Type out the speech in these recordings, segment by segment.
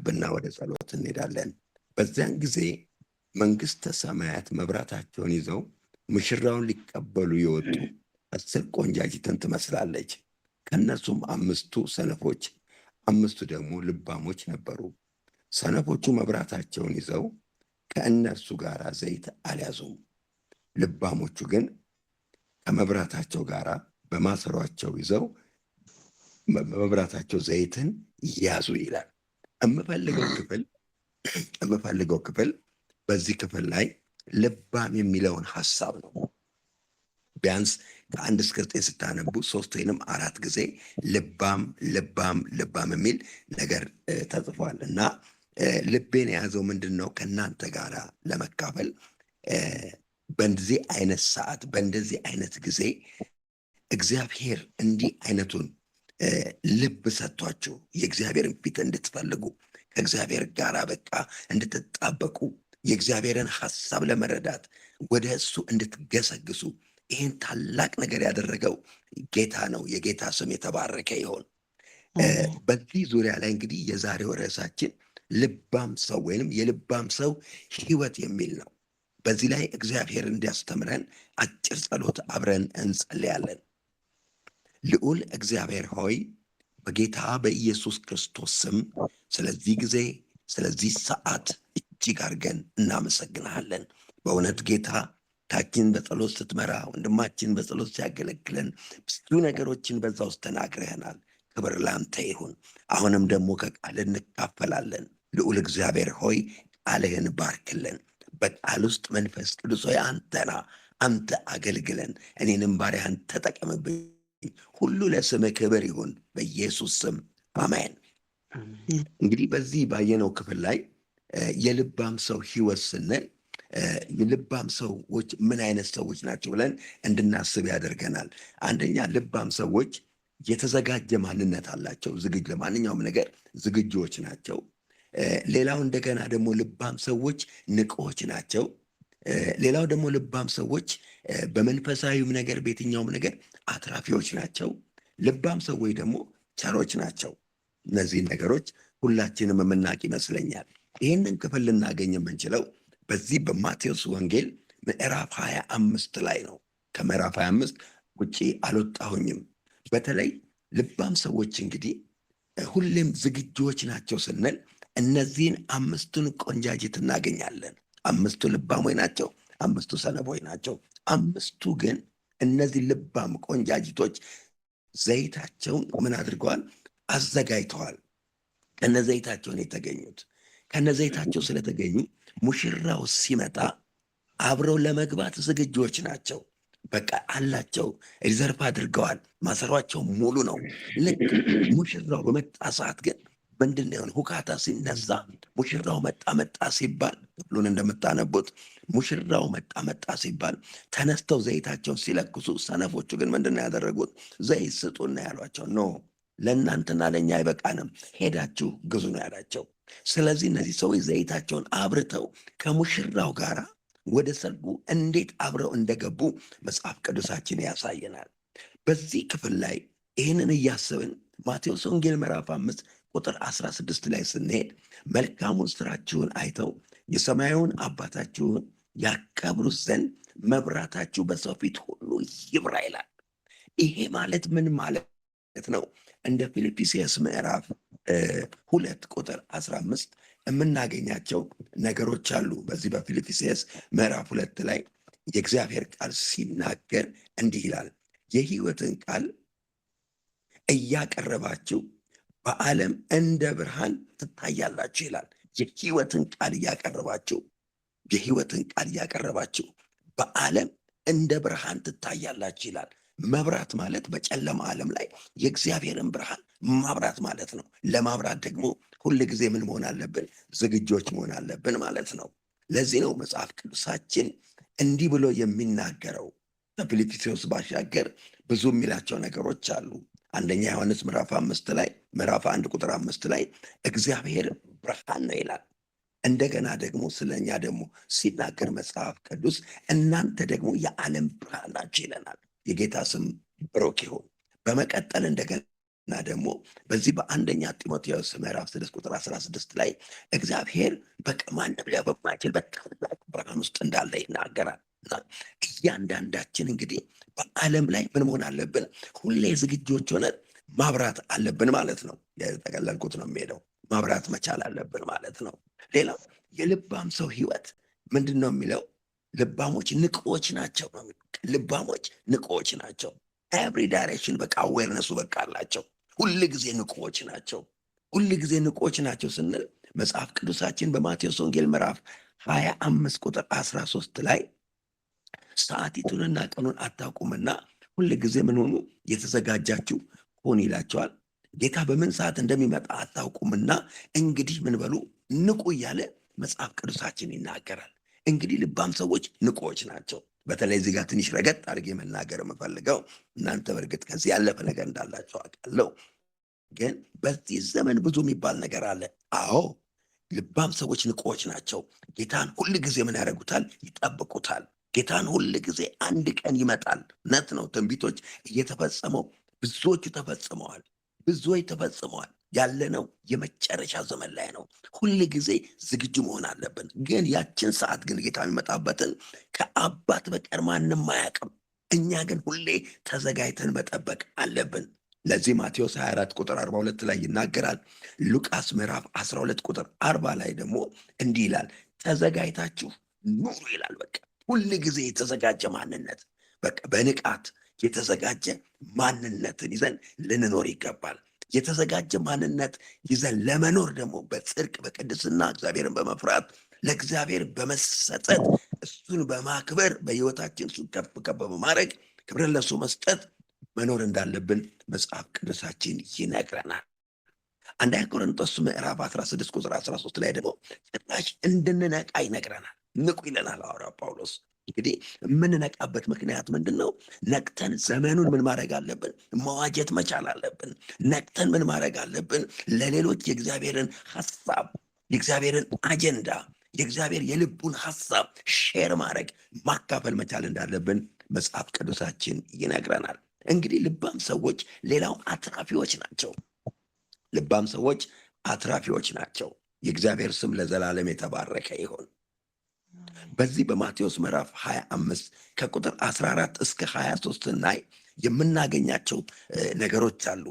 እናነብና ወደ ጸሎት እንሄዳለን። በዚያን ጊዜ መንግሥተ ሰማያት መብራታቸውን ይዘው ሙሽራውን ሊቀበሉ የወጡ 10 ቆንጃጅትን ትመስላለች። ከእነርሱም 5ቱ ሰነፎች፣ 5ቱ ደግሞ ልባሞች ነበሩ። ሰነፎቹ መብራታቸውን ይዘው ከእነርሱ ጋር ዘይት አልያዙም። ልባሞቹ ግን ከመብራታቸው ጋር በማሰሯቸው ይዘው በመብራታቸው ዘይትን ያዙ ይላል። የምፈልገው ክፍል በዚህ ክፍል ላይ ልባም የሚለውን ሐሳብ ነው። ቢያንስ ከ1 እስከ 9 ስታነቡ 3 ወይንም 4 ጊዜ ልባም ልባም ልባም የሚል ነገር ተጽፏል እና ልቤን የያዘው ምንድን ነው? ከእናንተ ጋር ለመካፈል በእንደዚህ አይነት ሰዓት በእንደዚህ አይነት ጊዜ እግዚአብሔር እንዲህ አይነቱን ልብ ሰጥቷችሁ የእግዚአብሔርን ፊት እንድትፈልጉ ከእግዚአብሔር ጋር በቃ እንድትጣበቁ የእግዚአብሔርን ሐሳብ ለመረዳት ወደ እሱ እንድትገሰግሱ ይህን ታላቅ ነገር ያደረገው ጌታ ነው። የጌታ ስም የተባረከ ይሆን። በዚህ ዙሪያ ላይ እንግዲህ የዛሬው ርዕሳችን ልባም ሰው ወይንም የልባም ሰው ሕይወት የሚል ነው። በዚህ ላይ እግዚአብሔር እንዲያስተምረን አጭር ጸሎት አብረን እንጸልያለን። ልዑል እግዚአብሔር ሆይ በጌታ በኢየሱስ ክርስቶስ ስም ስለዚህ ጊዜ ስለዚህ ሰዓት እጅግ አድርገን እናመሰግንሃለን። በእውነት ጌታ ታችን በጸሎት ስትመራ ወንድማችን በጸሎት ሲያገለግለን ብዙ ነገሮችን በዛ ውስጥ ተናግረህናል። ክብር ላንተ ይሁን። አሁንም ደግሞ ከቃል እንካፈላለን። ልዑል እግዚአብሔር ሆይ ቃልህን ባርክልን። በቃል ውስጥ መንፈስ ቅዱስ ሆይ አንተ አገልግለን፣ እኔንም ባሪያህን ተጠቀምብኝ። ሁሉ ለስምህ ክብር ይሁን በኢየሱስ ስም አሜን። እንግዲህ በዚህ ባየነው ክፍል ላይ የልባም ሰው ሕይወት ስንል የልባም ሰዎች ምን አይነት ሰዎች ናቸው ብለን እንድናስብ ያደርገናል። አንደኛ ልባም ሰዎች የተዘጋጀ ማንነት አላቸው። ለማንኛውም ነገር ዝግጁዎች ናቸው። ሌላው እንደገና ደግሞ ልባም ሰዎች ንቁዎች ናቸው። ሌላው ደግሞ ልባም ሰዎች በመንፈሳዊም ነገር በየትኛውም ነገር አትራፊዎች ናቸው። ልባም ሰዎች ደግሞ ቸሮች ናቸው። እነዚህን ነገሮች ሁላችንም የምናውቅ ይመስለኛል። ይህንን ክፍል ልናገኝ የምንችለው በዚህ በማቴዎስ ወንጌል ምዕራፍ 25 ላይ ነው። ከምዕራፍ 25 ውጪ አልወጣሁኝም። በተለይ ልባም ሰዎች እንግዲህ ሁሌም ዝግጁዎች ናቸው ስንል እነዚህን 5ቱን ቆንጃጅት እናገኛለን። 5ቱ ልባሞች ናቸው፣ 5ቱ ሰነፎች ናቸው። 5ቱ ግን እነዚህ ልባም ቆንጃጅቶች ዘይታቸውን ምን አድርገዋል? አዘጋጅተዋል። ከነዘይታቸውን የተገኙት ከነዘይታቸው ስለተገኙ ሙሽራው ሲመጣ አብረው ለመግባት ዝግጆች ናቸው። በቃ አላቸው፣ ሪዘርቭ አድርገዋል። ማሰሯቸው ሙሉ ነው። ልክ ሙሽራው በመጣ ሰዓት ግን ምንድን ነው የሆነ ሁካታ ሲነዛ ሙሽራው መጣ ሲባል ክፍሉን እንደምታነቡት ሙሽራው መጣ ሲባል ተነስተው ዘይታቸውን ሲለክሱ፣ ሰነፎቹ ግን ምንድን ነው ያደረጉት? ዘይት ስጡና ያሏቸው። ኖ ለእናንተና ለእኛ አይበቃንም፣ ሄዳችሁ ግዙ ነው ያላቸው። ስለዚህ እነዚህ ሰዎች ዘይታቸውን አብርተው ከሙሽራው ጋር ወደ ሰርጉ እንዴት አብረው እንደገቡ መጽሐፍ ቅዱሳችን ያሳየናል። በዚህ ክፍል ላይ ይህንን እያሰብን ማቴዎስ ወንጌል ምዕራፍ 5 ቁጥር 16 ላይ ስንሄድ መልካሙን ስራችሁን አይተው የሰማያዊውን አባታችሁን ያከብሩት ዘንድ መብራታችሁ በሰው ፊት ሁሉ ይብራ ይላል። ይሄ ማለት ምን ማለት ነው? እንደ ፊልጵስዩስ ምዕራፍ 2 ቁጥር 15 የምናገኛቸው ነገሮች አሉ። በዚህ በፊልጵስዩስ ምዕራፍ 2 ላይ የእግዚአብሔር ቃል ሲናገር እንዲህ ይላል፣ የሕይወትን ቃል እያቀረባችሁ በዓለም እንደ ብርሃን ትታያላችሁ ይላል። የሕይወትን ቃል እያቀረባችሁ በዓለም እንደ ብርሃን ትታያላችሁ ይላል። መብራት ማለት በጨለማ ዓለም ላይ የእግዚአብሔርን ብርሃን ማብራት ማለት ነው። ለማብራት ደግሞ ሁል ጊዜ ምን መሆን አለብን? ዝግጆች መሆን አለብን ማለት ነው። ለዚህ ነው መጽሐፍ ቅዱሳችን እንዲህ ብሎ የሚናገረው። ከፊልጵስዩስ ባሻገር ብዙ የሚላቸው ነገሮች አሉ። አንደኛ ዮሐንስ ምዕራፍ 5 ላይ ምዕራፍ 1 ቁጥር 5 ላይ እግዚአብሔር ብርሃን ነው ይላል። እንደገና ደግሞ ስለኛ ደግሞ ሲናገር መጽሐፍ ቅዱስ እናንተ ደግሞ የዓለም ብርሃን ናችሁ ይለናል። የጌታ ስም ብሩክ ይሁን። በመቀጠል እንደገና እና ደግሞ በዚህ በአንደኛ ጢሞቴዎስ ምዕራፍ 6 ቁጥር 16 ላይ እግዚአብሔር በቃ ማንም ሊያው በማይችል በታላቅ ብርሃን ውስጥ እንዳለ ይናገራል። እና እያንዳንዳችን እንግዲህ በዓለም ላይ ምን መሆን አለብን? ሁሌ ዝግጆች ሆነን ማብራት አለብን ማለት ነው። የተጠቀለልኩት ነው የሚሄደው። ማብራት መቻል አለብን ማለት ነው። ሌላው የልባም ሰው ህይወት ምንድን ነው የሚለው? ልባሞች ንቁዎች ናቸው ነው የሚለው። ልባሞች ንቁዎች ናቸው። ኤቭሪ ዳይሬክሽን በቃ አዌርነሱ በቃ አላቸው። ሁል ጊዜ ንቁዎች ናቸው። ሁል ጊዜ ንቁዎች ናቸው ስንል መጽሐፍ ቅዱሳችን በማቴዎስ ወንጌል ምዕራፍ 25 ቁጥር 13 ላይ ሰዓቲቱንና ቀኑን አታውቁምና ሁል ጊዜ ምን ሆኑ? የተዘጋጃችሁ ሆኑ ይላቸዋል። ጌታ በምን ሰዓት እንደሚመጣ አታውቁምና እንግዲህ ምን በሉ? ንቁ እያለ መጽሐፍ ቅዱሳችን ይናገራል። እንግዲህ ልባም ሰዎች ንቁዎች ናቸው። በተለይ እዚህ ጋር ትንሽ ረገጥ አድርጌ መናገር የምፈልገው እናንተ በእርግጥ ከዚህ ያለፈ ነገር እንዳላቸው አውቃለሁ፣ ግን በዚህ ዘመን ብዙ የሚባል ነገር አለ። አዎ ልባም ሰዎች ንቁዎች ናቸው። ጌታን ሁል ጊዜ ምን ያደርጉታል? ይጠብቁታል። ጌታን ሁል ጊዜ አንድ ቀን ይመጣል። እውነት ነው። ትንቢቶች እየተፈጸመው ብዙዎቹ ተፈጽመዋል። ብዙዎች ተፈጽመዋል። ያለነው የመጨረሻ ዘመን ላይ ነው። ሁል ጊዜ ዝግጁ መሆን አለብን። ግን ያችን ሰዓት ግን ጌታ የሚመጣበትን ከአባት በቀር ማንም አያውቅም። እኛ ግን ሁሌ ተዘጋጅተን መጠበቅ አለብን። ለዚህ ማቴዎስ 24 ቁጥር 42 ላይ ይናገራል። ሉቃስ ምዕራፍ 12 ቁጥር 40 ላይ ደግሞ እንዲህ ይላል፣ ተዘጋጅታችሁ ኑሩ ይላል። በቃ ሁል ጊዜ የተዘጋጀ ማንነት፣ በቃ በንቃት የተዘጋጀ ማንነትን ይዘን ልንኖር ይገባል። የተዘጋጀ ማንነት ይዘን ለመኖር ደግሞ በጽድቅ በቅድስና እግዚአብሔርን በመፍራት ለእግዚአብሔር በመሰጠት እሱን በማክበር በሕይወታችን እሱን ከፍ ከፍ በማድረግ ክብርን ለእሱ መስጠት መኖር እንዳለብን መጽሐፍ ቅዱሳችን ይነግረናል። አንደኛ ቆሮንቶስ ምዕራፍ 16 ቁጥር 13 ላይ ደግሞ ጭራሽ እንድንነቃ ይነግረናል። ንቁ ይለናል ሐዋርያው ጳውሎስ። እንግዲህ የምንነቃበት ምክንያት ምንድን ነው? ነቅተን ዘመኑን ምን ማድረግ አለብን? መዋጀት መቻል አለብን። ነቅተን ምን ማድረግ አለብን? ለሌሎች የእግዚአብሔርን ሐሳብ፣ የእግዚአብሔርን አጀንዳ፣ የእግዚአብሔር የልቡን ሐሳብ ሼር ማድረግ ማካፈል መቻል እንዳለብን መጽሐፍ ቅዱሳችን ይነግረናል። እንግዲህ ልባም ሰዎች ሌላው አትራፊዎች ናቸው። ልባም ሰዎች አትራፊዎች ናቸው። የእግዚአብሔር ስም ለዘላለም የተባረከ ይሁን። በዚህ በማቴዎስ ምዕራፍ 25 ከቁጥር 14 እስከ 23 ላይ የምናገኛቸው ነገሮች አሉ።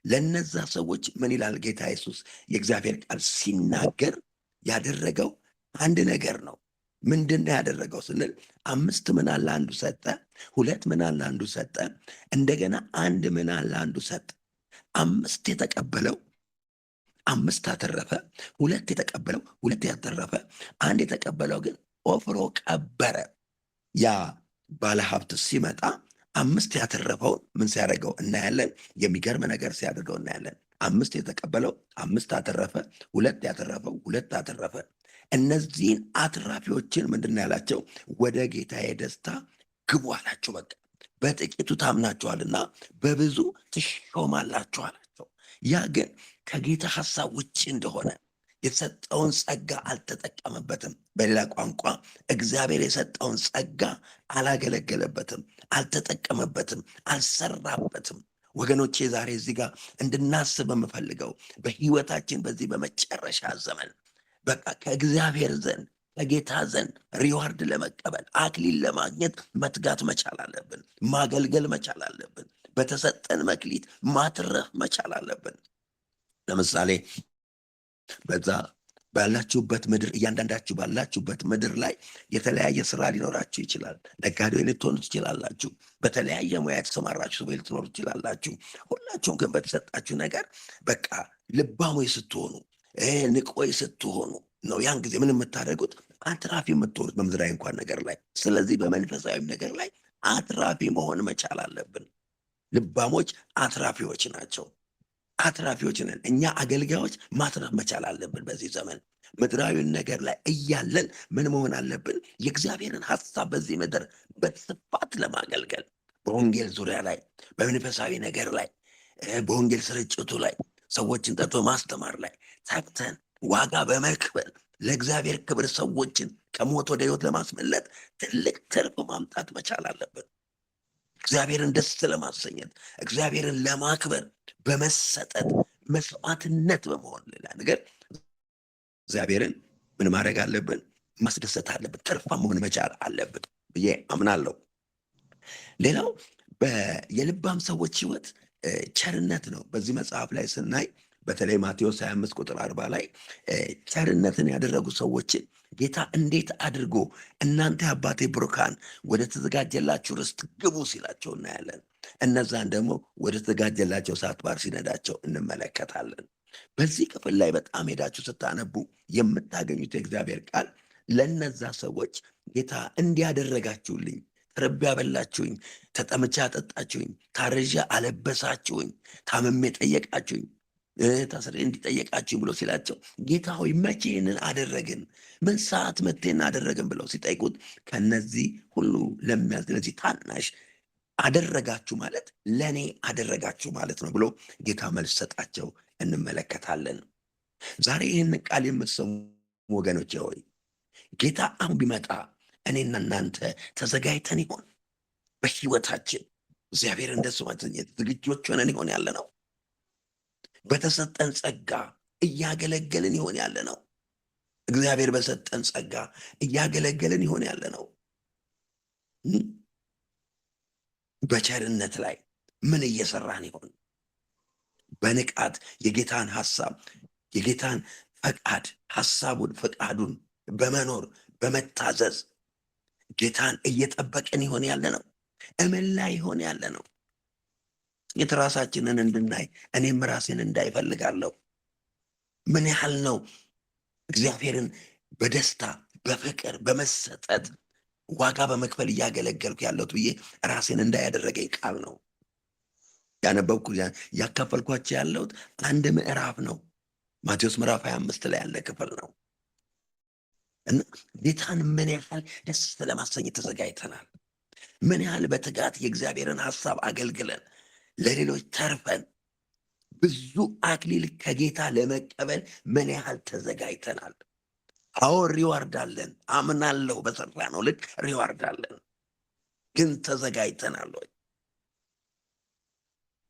ለነዛ ሰዎች ምን ይላል ጌታ ኢየሱስ? የእግዚአብሔር ቃል ሲናገር ያደረገው አንድ ነገር ነው። ምንድን ነው ያደረገው ስንል 5 ምናን ለአንዱ ሰጠ፣ 2 ምናን ለአንዱ ሰጠ፣ እንደገና 1 ምናን ለአንዱ ሰጠ። 5 የተቀበለው 5 አተረፈ፣ 2 የተቀበለው 2 ያተረፈ፣ 1 የተቀበለው ግን ቆፍሮ ቀበረ። ያ ባለሀብት ሲመጣ 5 ያተረፈውን ምን ሲያደርገው እናያለን። የሚገርም ነገር ሲያደርገው እናያለን። 5 የተቀበለው 5 አተረፈ፣ 2 ያተረፈው 2 አተረፈ። እነዚህን አትራፊዎችን ምንድን ያላቸው? ወደ ጌታዬ ደስታ ግቡ አላቸው። በቃ በጥቂቱ ታምናችኋልና በብዙ ትሾማላችሁ አላቸው። ያ ግን ከጌታ ሐሳብ ውጭ እንደሆነ የሰጠውን ጸጋ አልተጠቀመበትም። በሌላ ቋንቋ እግዚአብሔር የሰጠውን ጸጋ አላገለገለበትም፣ አልተጠቀመበትም፣ አልሰራበትም። ወገኖቼ ዛሬ እዚህ ጋር እንድናስብ የምፈልገው በህይወታችን በዚህ በመጨረሻ ዘመን በቃ ከእግዚአብሔር ዘንድ ከጌታ ዘንድ ሪዋርድ ለመቀበል አክሊል ለማግኘት መትጋት መቻል አለብን። ማገልገል መቻል አለብን። በተሰጠን መክሊት ማትረፍ መቻል አለብን። ለምሳሌ በዛ ባላችሁበት ምድር እያንዳንዳችሁ ባላችሁበት ምድር ላይ የተለያየ ስራ ሊኖራችሁ ይችላል። ነጋዴ ልትሆኑ ትችላላችሁ። በተለያየ ሙያ የተሰማራችሁ ሰዎች ልትኖሩ ትችላላችሁ። ሁላችሁም ግን በተሰጣችሁ ነገር በቃ ልባሞች ስትሆኑ ንቆይ ስትሆኑ ነው ያን ጊዜ ምን የምታደርጉት? አትራፊ የምትሆኑት በምድራዊ እንኳን ነገር ላይ። ስለዚህ በመንፈሳዊም ነገር ላይ አትራፊ መሆን መቻል አለብን። ልባሞች አትራፊዎች ናቸው። አትራፊዎች ነን እኛ አገልጋዮች። ማትረፍ መቻል አለብን። በዚህ ዘመን ምድራዊን ነገር ላይ እያለን ምን መሆን አለብን? የእግዚአብሔርን ሐሳብ በዚህ ምድር በስፋት ለማገልገል በወንጌል ዙሪያ ላይ፣ በመንፈሳዊ ነገር ላይ፣ በወንጌል ስርጭቱ ላይ፣ ሰዎችን ጠርቶ ማስተማር ላይ ተግተን ዋጋ በመክፈል ለእግዚአብሔር ክብር ሰዎችን ከሞት ወደ ሕይወት ለማስመለጥ ትልቅ ትርፍ ማምጣት መቻል አለብን። እግዚአብሔርን ደስ ለማሰኘት እግዚአብሔርን ለማክበር በመሰጠት መስዋዕትነት በመሆን ሌላ ነገር እግዚአብሔርን ምን ማድረግ አለብን? ማስደሰት አለብን። ትርፋ መሆን መቻል አለብን ብዬ አምናለሁ። ሌላው የልባም ሰዎች ህይወት ቸርነት ነው። በዚህ መጽሐፍ ላይ ስናይ በተለይ ማቴዎስ 25 ቁጥር 40 ላይ ቸርነትን ያደረጉ ሰዎችን ጌታ እንዴት አድርጎ እናንተ አባቴ ብሩካን ወደ ተዘጋጀላችሁ ርስት ግቡ ሲላቸው እናያለን። እነዛን ደግሞ ወደ ተዘጋጀላቸው እሳት ባሕር ሲነዳቸው እንመለከታለን። በዚህ ክፍል ላይ በጣም ሄዳችሁ ስታነቡ የምታገኙት የእግዚአብሔር ቃል ለነዛ ሰዎች ጌታ እንዲያደረጋችሁልኝ፣ ተርቤ አበላችሁኝ፣ ተጠምቼ አጠጣችሁኝ፣ ታርዤ አለበሳችሁኝ፣ ታምሜ ጠየቃችሁኝ፣ ታስሬ እንዲጠየቃችሁኝ ብሎ ሲላቸው ጌታ ሆይ መቼ ይህንን አደረግን? ምን ሰዓት መቴን አደረግን? ብለው ሲጠይቁት ከነዚህ ሁሉ ለዚህ ታናሽ አደረጋችሁ ማለት ለእኔ አደረጋችሁ ማለት ነው ብሎ ጌታ መልስ ሰጣቸው እንመለከታለን። ዛሬ ይህን ቃል የምትሰሙ ወገኖቼ ሆይ ጌታ አሁን ቢመጣ እኔና እናንተ ተዘጋጅተን ይሆን? በህይወታችን እግዚአብሔርን ደስ ማሰኘት ዝግጆች ሆነን ይሆን ያለ ነው? በተሰጠን ጸጋ እያገለገልን ይሆን ያለ ነው? እግዚአብሔር በሰጠን ጸጋ እያገለገልን ይሆን ያለ ነው? በቸርነት ላይ ምን እየሰራን ይሆን? በንቃት የጌታን ሐሳብ የጌታን ፈቃድ ሐሳቡን ፈቃዱን በመኖር በመታዘዝ ጌታን እየጠበቅን ይሆን ያለ ነው? እምን ላይ ይሆን ያለ ነው? ራሳችንን እንድናይ እኔም ራሴን እንዳይፈልጋለሁ። ምን ያህል ነው እግዚአብሔርን በደስታ በፍቅር በመሰጠት ዋጋ በመክፈል እያገለገልኩ ያለሁት ብዬ ራሴን እንዳያደረገኝ ቃል ነው ያነበብኩ ያካፈልኳቸው ያለሁት አንድ ምዕራፍ ነው። ማቴዎስ ምዕራፍ 25 ላይ ያለ ክፍል ነው። እና ጌታን ምን ያህል ደስ ለማሰኘት ተዘጋጅተናል? ምን ያህል በትጋት የእግዚአብሔርን ሐሳብ አገልግለን ለሌሎች ተርፈን ብዙ አክሊል ከጌታ ለመቀበል ምን ያህል ተዘጋጅተናል? አዎ ሪዋርድ አለን፣ አምናለሁ። በሰራ ነው ልክ ሪዋርድ አለን። ግን ተዘጋጅተናል ወይ?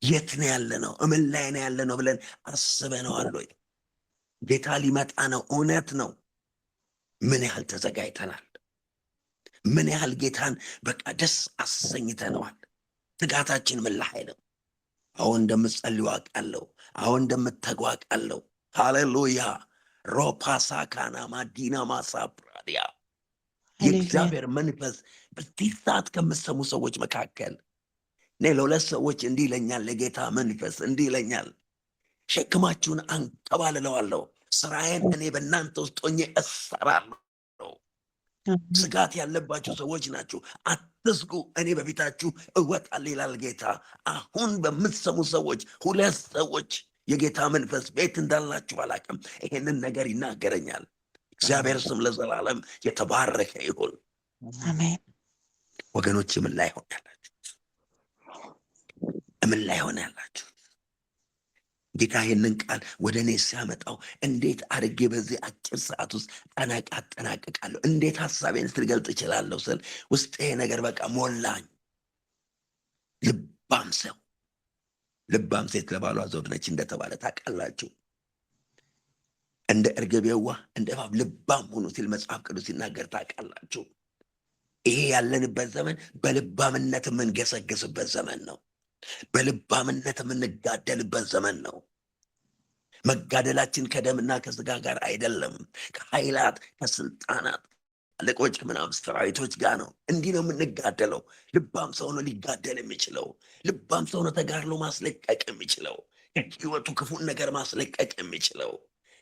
የት ነው ያለ ነው? እምን ላይ ነው ያለ ነው ብለን አስበነዋል ወይ? ጌታ ሊመጣ ነው፣ እውነት ነው። ምን ያህል ተዘጋጅተናል? ምን ያህል ጌታን በቃ ደስ አሰኝተነዋል? ትጋታችን ምን ላይ ነው? አሁን እንደምትጸልዩ አውቃለሁ። አሁን እንደምትተጉ አውቃለሁ። ሃሌሉያ ሮፓሳካና ማዲና ማሳፕራዲያ የእግዚአብሔር መንፈስ በዚህ ሰዓት ከምትሰሙ ሰዎች መካከል እኔ ለሁለት ሰዎች እንዲህ ይለኛል። ለጌታ መንፈስ እንዲህ ይለኛል፣ ሸክማችሁን አንቀባልለዋለሁ፣ ስራዬን እኔ በእናንተ ውስጥ ሆኜ እሰራለሁ። ስጋት ያለባችሁ ሰዎች ናችሁ፣ አትስጉ፣ እኔ በፊታችሁ እወጣለሁ ይላል ጌታ። አሁን በምትሰሙ ሰዎች ሁለት ሰዎች የጌታ መንፈስ ቤት እንዳላችሁ አላውቅም፣ ይሄንን ነገር ይናገረኛል። እግዚአብሔር ስም ለዘላለም የተባረከ ይሁን። አሜን። ወገኖች ምን ላይ ሆነ ያላችሁ? ምን ላይ ሆነ ያላችሁ? ጌታ ይህንን ቃል ወደ እኔ ሲያመጣው እንዴት አድርጌ በዚህ አጭር ሰዓት ውስጥ አጠናቅቃለሁ? እንዴት ሀሳቤን ልገልጥ እችላለሁ ስል ውስጥ ይሄ ነገር በቃ ሞላኝ። ልባም ሰው ልባም ሴት ለባሏ ዘውድ ነች እንደተባለ ታውቃላችሁ። እንደ እርግብ የዋህ እንደ እባብ ልባም ሁኑ ሲል መጽሐፍ ቅዱስ ሲናገር ታውቃላችሁ። ይሄ ያለንበት ዘመን በልባምነት የምንገሰግስበት ዘመን ነው። በልባምነት የምንጋደልበት ዘመን ነው። መጋደላችን ከደምና ከስጋ ጋር አይደለም፣ ከኃይላት ከስልጣናት አለቆች ምናምን ሰራዊቶች ጋር ነው። እንዲህ ነው የምንጋደለው። ልባም ሰው ነው ሊጋደል የሚችለው። ልባም ሰው ነው ተጋድሎ ማስለቀቅ የሚችለው። ከህይወቱ ክፉን ነገር ማስለቀቅ የሚችለው፣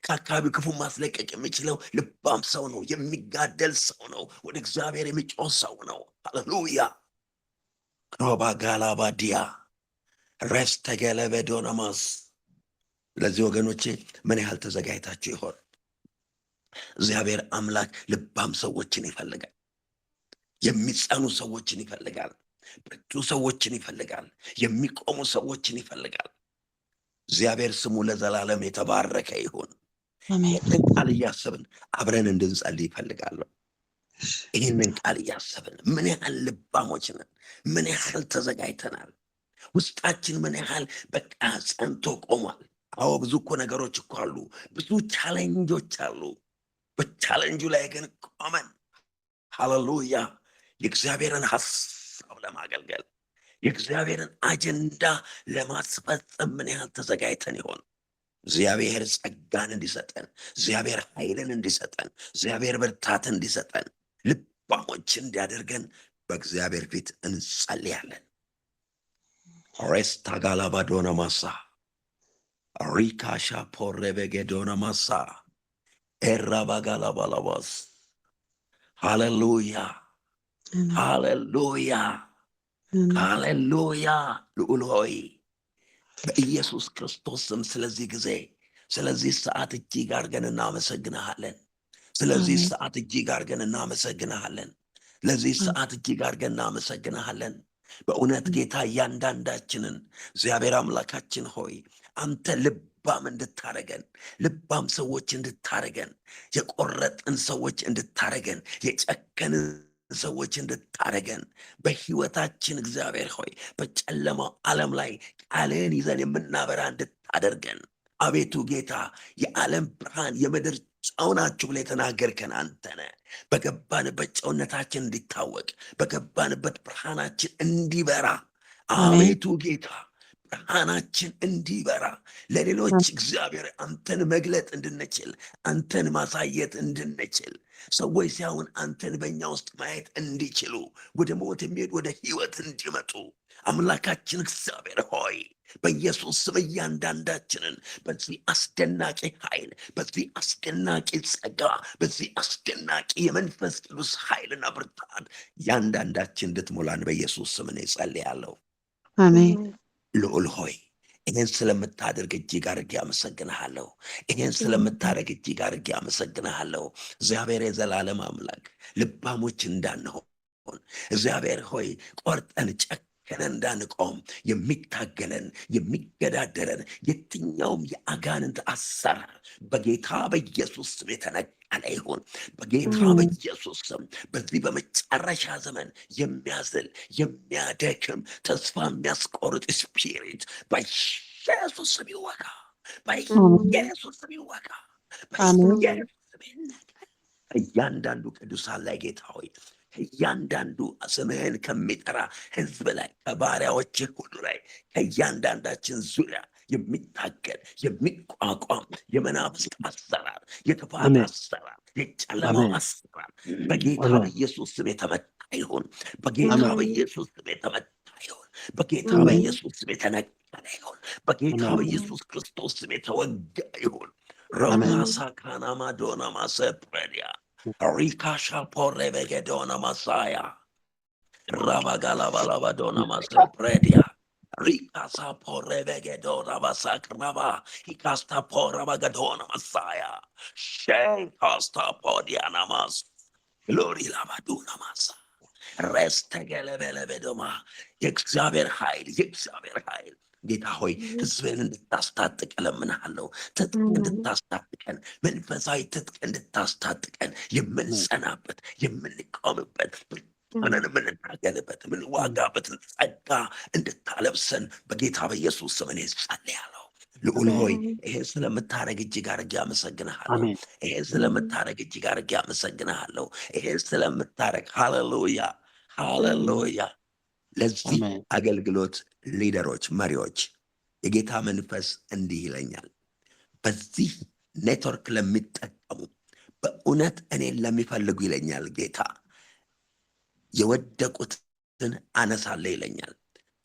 ከአካባቢው ክፉን ማስለቀቅ የሚችለው ልባም ሰው ነው። የሚጋደል ሰው ነው። ወደ እግዚአብሔር የሚጮህ ሰው ነው። ሃሌሉያ ሮባ ጋላባዲያ ረስ ተገለበዶነማስ። ስለዚህ ወገኖቼ ምን ያህል ተዘጋጅታችሁ ይሆን? እግዚአብሔር አምላክ ልባም ሰዎችን ይፈልጋል። የሚጸኑ ሰዎችን ይፈልጋል። ብርቱ ሰዎችን ይፈልጋል። የሚቆሙ ሰዎችን ይፈልጋል። እግዚአብሔር ስሙ ለዘላለም የተባረከ ይሁን። ይህን ቃል እያሰብን አብረን እንድንጸልይ ይፈልጋለሁ። ይህንን ቃል እያሰብን ምን ያህል ልባሞች ነን? ምን ያህል ተዘጋጅተናል? ውስጣችን ምን ያህል በቃ ጸንቶ ቆሟል? አዎ ብዙ እኮ ነገሮች እኮ አሉ፣ ብዙ ቻሌንጆች አሉ። በቻሌንጁ ላይ ግን ቆመን ሃሌሉያ የእግዚአብሔርን ሀሳብ ለማገልገል የእግዚአብሔርን አጀንዳ ለማስፈጸም ምን ያህል ተዘጋጅተን ይሆን? እግዚአብሔር ጸጋን እንዲሰጠን፣ እግዚአብሔር ኃይልን እንዲሰጠን፣ እግዚአብሔር ብርታትን እንዲሰጠን፣ ልባሞች እንዲያደርገን በእግዚአብሔር ፊት እንጸልያለን። ሬስታ ጋላባ ዶና ማሳ ሪካሻ ፖሬቤጌ ዶና ማሳ ኤራባ ጋላባላባስ ሃሌሉያ ሃሌሉያ ሃሌሉያ። ልዑል ሆይ በኢየሱስ ክርስቶስ ስም ስለዚህ ጊዜ ስለዚህ ሰዓት እጅግ አድርገን እናመሰግንሃለን። ስለዚህ ሰዓት እጅግ አድርገን እናመሰግንሃለን። ለዚህ ሰዓት እጅግ አድርገን እናመሰግንሃለን። በእውነት ጌታ እያንዳንዳችንን እግዚአብሔር አምላካችን ሆይ አንተ ልባም እንድታረገን፣ ልባም ሰዎች እንድታረገን፣ የቆረጥን ሰዎች እንድታረገን፣ የጨከንን ሰዎች እንድታረገን፣ በህይወታችን እግዚአብሔር ሆይ በጨለማው ዓለም ላይ ቃልህን ይዘን የምናበራ እንድታደርገን አቤቱ ጌታ የዓለም ብርሃን የምድር ጨው ናችሁ ብለህ የተናገርከን አንተ ነህ። በገባንበት ጨውነታችን እንዲታወቅ፣ በገባንበት ብርሃናችን እንዲበራ አቤቱ ጌታ ብርሃናችን እንዲበራ ለሌሎች እግዚአብሔር አንተን መግለጥ እንድንችል፣ አንተን ማሳየት እንድንችል፣ ሰዎች ሲያዩን አንተን በእኛ ውስጥ ማየት እንዲችሉ፣ ወደ ሞት የሚሄድ ወደ ህይወት እንዲመጡ አምላካችን እግዚአብሔር ሆይ በኢየሱስ ስም እያንዳንዳችንን በዚህ አስደናቂ ኃይል፣ በዚህ አስደናቂ ጸጋ፣ በዚህ አስደናቂ የመንፈስ ቅዱስ ኃይልና ብርታት እያንዳንዳችን እንድትሞላን በኢየሱስ ስም እኔ ጸልያለሁ። አሜን። ልዑል ሆይ ይህን ስለምታደርግ እጅግ አድርጌ አመሰግንሃለሁ። ይህን ስለምታደርግ እጅግ አድርጌ አመሰግንሃለሁ። እግዚአብሔር የዘላለም አምላክ ልባሞች እንዳንሆን እግዚአብሔር ሆይ ቆርጠን ጨክነን እንዳንቆም የሚታገለን የሚገዳደረን የትኛውም የአጋንንት አሰራር በጌታ በኢየሱስ ስም የተነቀለ ይሁን። በጌታ በኢየሱስ ስም በዚህ በመጨረሻ ዘመን የሚያዝል የሚያደክም ተስፋ የሚያስቆርጥ ስፒሪት በኢየሱስ ስም ይወጋ፣ በኢየሱስ ስም ይወጋ፣ በኢየሱስ ስም ይነቀል። እያንዳንዱ ቅዱሳን ላይ ጌታ ሆይ እያንዳንዱ ስምህን ከሚጠራ ህዝብ ላይ ከባሪያዎችህ ሁሉ ላይ ከእያንዳንዳችን ዙሪያ የሚታገል የሚቋቋም የመናፍስት አሰራር፣ የክፋት አሰራር፣ የጨለማው አሰራር በጌታ በኢየሱስ ስም የተመታ ይሁን። በጌታ በኢየሱስ ስም የተመታ ይሁን። በጌታ በኢየሱስ ስም የተነቀለ ይሁን። በጌታ በኢየሱስ ክርስቶስ ስም የተወጋ ይሁን። ሮማሳ ካናማ ዶና ማሰፕሬዲያ ሪካሻ ፖሬ በጌዶና ማሳያ ራባጋላባላባ ዶና ማሰፕሬዲያ ሪካሳ ፖሬ በጌዶና ማሳክራባ ሂካስታ ፖራ ባገዶና ማሳያ ሼንካስታ ፖዲያና ማስ ግሎሪ ላባዱና ማሳ ረስተገለበለበዶማ የእግዚአብሔር ኃይል የእግዚአብሔር ኃይል ጌታ ሆይ ህዝብን እንድታስታጥቀ ለምንሃለው። ትጥቅ እንድታስታጥቀን፣ መንፈሳዊ ትጥቅ እንድታስታጥቀን፣ የምንጸናበት የምንቆምበት ሆነን የምንታገልበት የምንዋጋበትን ጸጋ እንድታለብሰን በጌታ በኢየሱስ ስም እኔ ጸልያለሁ። ልዑል ሆይ ይሄን ስለምታረግ እጅግ አድርጌ አመሰግንሃለሁ። ይሄን ስለምታረግ እጅግ አድርጌ አመሰግንሃለሁ። ይሄን ስለምታረግ ሃሌሉያ ሃሌሉያ። ለዚህ አገልግሎት ሊደሮች፣ መሪዎች የጌታ መንፈስ እንዲህ ይለኛል። በዚህ ኔትወርክ ለሚጠቀሙ በእውነት እኔን ለሚፈልጉ ይለኛል ጌታ የወደቁትን አነሳለሁ ይለኛል።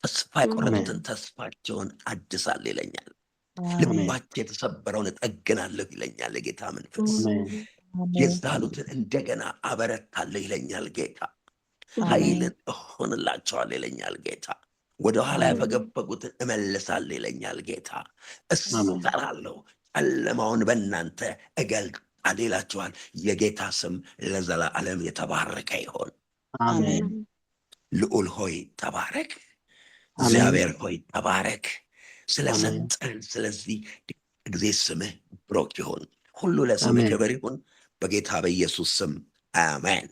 ተስፋ የቆረጡትን ተስፋቸውን አድሳለሁ ይለኛል። ልባቸው የተሰበረውን እጠግናለሁ ይለኛል የጌታ መንፈስ። የዛሉትን እንደገና አበረታለሁ ይለኛል ጌታ። ኃይልን እሆንላቸዋለሁ ይለኛል ጌታ። ወደኋላ ያፈገፈጉትን እመልሳለሁ ይለኛል ጌታ። እሰራለሁ፣ ጨለማውን በእናንተ እገልጣለሁ ይላቸዋል። የጌታ ስም ለዘላለም የተባረከ ይሆን። አሜን። ልዑል ሆይ ተባረክ። እግዚአብሔር ሆይ ተባረክ። ስለሰጠን ስለዚህ ጊዜ ስምህ ብሩክ ይሁን። ሁሉ ለስምህ ክብር ይሁን። በጌታ በኢየሱስ ስም አሜን።